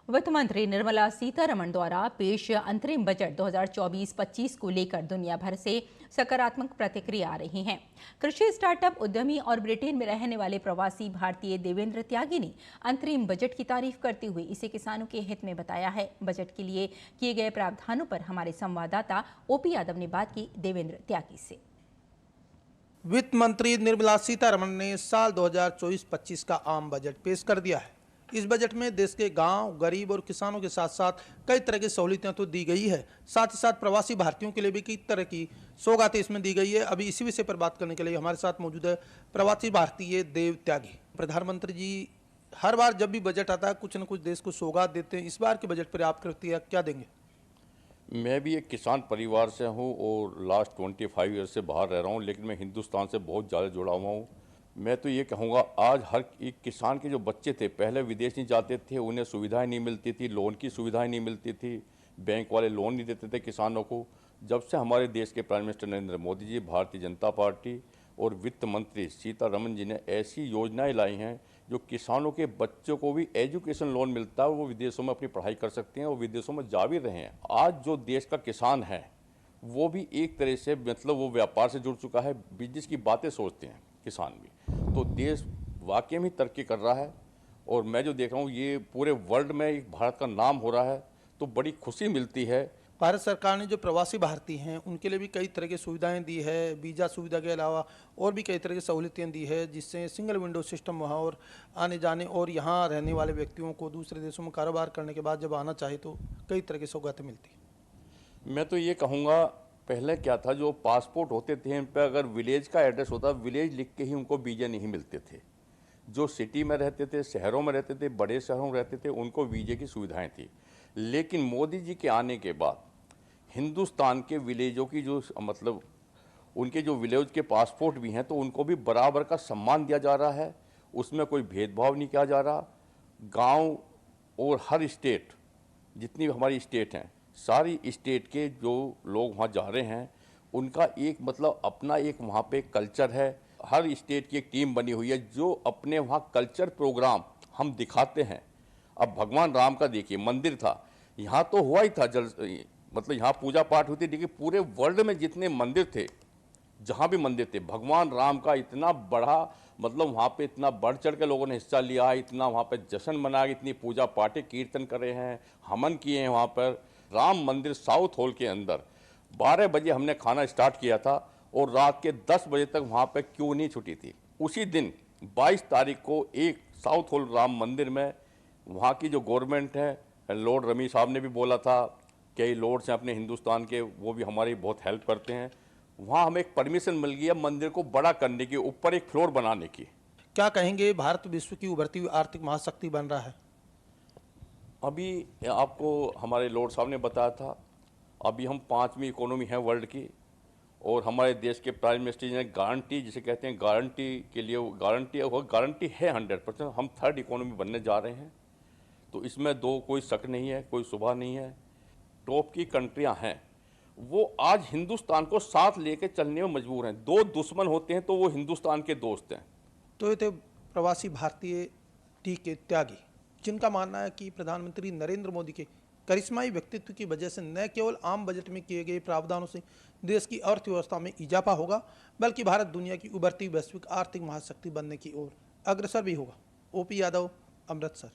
वित्त मंत्री निर्मला सीतारमण द्वारा पेश अंतरिम बजट 2024-25 को लेकर दुनिया भर से सकारात्मक प्रतिक्रिया आ रही हैं। कृषि स्टार्टअप उद्यमी और ब्रिटेन में रहने वाले प्रवासी भारतीय देवेंद्र त्यागी ने अंतरिम बजट की तारीफ करते हुए इसे किसानों के हित में बताया है। बजट के लिए किए गए प्रावधानों पर हमारे संवाददाता ओपी यादव ने बात की देवेंद्र त्यागी से। वित्त मंत्री निर्मला सीतारमण ने साल 2024-25 का आम बजट पेश कर दिया है। इस बजट में देश के गांव, गरीब और किसानों के साथ साथ कई तरह की सहूलियतें तो दी गई है, साथ ही साथ प्रवासी भारतीयों के लिए भी कई तरह की सौगातें इसमें दी गई है। अभी इसी विषय पर बात करने के लिए हमारे साथ मौजूद है प्रवासी भारतीय देव त्यागी। प्रधानमंत्री जी हर बार जब भी बजट आता है कुछ न कुछ देश को सौगात देते हैं, इस बार के बजट पर आप प्रतिक्रिया क्या देंगे? मैं भी एक किसान परिवार से हूं और लास्ट 25 ईयर से बाहर रह रहा हूं, लेकिन मैं हिंदुस्तान से बहुत ज़्यादा जुड़ा हुआ हूं। मैं तो ये कहूँगा, आज हर एक किसान के जो बच्चे थे पहले विदेश नहीं जाते थे, उन्हें सुविधाएं नहीं मिलती थी, लोन की सुविधाएं नहीं मिलती थी, बैंक वाले लोन नहीं देते थे किसानों को। जब से हमारे देश के prime minister Narendra Modi ji, Bharatiya Janata party और वित्त मंत्री सीतारमण जी ने ऐसी योजनाएं लाई हैं जो किसानों के बच्चों को भी एजुकेशन लोन मिलता है, वो विदेशों में अपनी पढ़ाई कर सकते हैं और विदेशों में जा भी रहे हैं। आज जो देश का किसान है वो भी एक तरह से मतलब वो व्यापार से जुड़ चुका है, बिजनेस की बातें सोचते हैं किसान भी। तो देश वाकई में तरक्की कर रहा है और मैं जो देख रहा हूँ ये पूरे वर्ल्ड में एक भारत का नाम हो रहा है, तो बड़ी खुशी मिलती है। भारत सरकार ने जो प्रवासी भारतीय हैं उनके लिए भी कई तरह की सुविधाएं दी है, वीज़ा सुविधा के अलावा और भी कई तरह की सहूलियतें दी है, जिससे सिंगल विंडो सिस्टम वहाँ और आने जाने और यहाँ रहने वाले व्यक्तियों को दूसरे देशों में कारोबार करने के बाद जब आना चाहे तो कई तरह की सौगातें मिलती हैं। मैं तो ये कहूँगा, पहले क्या था, जो पासपोर्ट होते थे इन पर अगर विलेज का एड्रेस होता, विलेज लिख के ही उनको वीज़ा नहीं मिलते थे। जो सिटी में रहते थे, शहरों में रहते थे, बड़े शहरों में रहते थे, उनको वीज़े की सुविधाएं थी। लेकिन मोदी जी के आने के बाद हिंदुस्तान के विलेजों की जो मतलब उनके जो विलेज के पासपोर्ट भी हैं तो उनको भी बराबर का सम्मान दिया जा रहा है, उसमें कोई भेदभाव नहीं किया जा रहा। गांव और हर स्टेट, जितनी भी हमारी स्टेट हैं, सारी स्टेट के जो लोग वहाँ जा रहे हैं उनका एक मतलब अपना एक वहाँ पे कल्चर है। हर स्टेट की एक टीम बनी हुई है जो अपने वहाँ कल्चर प्रोग्राम हम दिखाते हैं। अब भगवान राम का देखिए, मंदिर था, यहाँ तो हुआ ही था मतलब यहाँ पूजा पाठ होती, लेकिन पूरे वर्ल्ड में जितने मंदिर थे, जहाँ भी मंदिर थे, भगवान राम का इतना बड़ा मतलब वहाँ पे इतना बढ़ चढ़ के लोगों ने हिस्सा लिया, इतना वहाँ पे जश्न मनाया, इतनी पूजा पाठें कीर्तन कर रहे हैं, हवन किए हैं। वहाँ पर राम मंदिर साउथ हॉल के अंदर 12 बजे हमने खाना स्टार्ट किया था और रात के 10 बजे तक वहाँ पे क्यों नहीं छुटी थी। उसी दिन 22 तारीख को एक साउथ हॉल राम मंदिर में वहाँ की जो गवर्नमेंट है, लॉर्ड रमी साहब ने भी बोला था, कई लॉर्ड्स हैं अपने हिंदुस्तान के, वो भी हमारी बहुत हेल्प करते हैं। वहाँ हमें एक परमिशन मिल गई है मंदिर को बड़ा करने की, ऊपर एक फ्लोर बनाने की। क्या कहेंगे, भारत विश्व की उभरती हुई आर्थिक महाशक्ति बन रहा है? अभी आपको हमारे लॉर्ड साहब ने बताया था, अभी हम 5वीं इकोनॉमी है वर्ल्ड की और हमारे देश के प्राइम मिनिस्टर जी ने गारंटी, जिसे कहते हैं गारंटी के लिए, गारंटी है 100%, हम 3rd इकोनॉमी बनने जा रहे हैं। तो इसमें कोई शक नहीं है, कोई शुबा नहीं है। टॉप की कंट्रियां हैं वो आज हिंदुस्तान को साथ लेके चलने में मजबूर हैं। दो दुश्मन होते हैं तो वो हिंदुस्तान के दोस्त हैं। तो ये थे प्रवासी भारतीय के त्यागी, जिनका मानना है कि प्रधानमंत्री नरेंद्र मोदी के करिश्माई व्यक्तित्व की वजह से न केवल आम बजट में किए गए प्रावधानों से देश की अर्थव्यवस्था में इजाफा होगा, बल्कि भारत दुनिया की उभरती वैश्विक आर्थिक महाशक्ति बनने की ओर अग्रसर भी होगा। ओपी यादव, अमृतसर।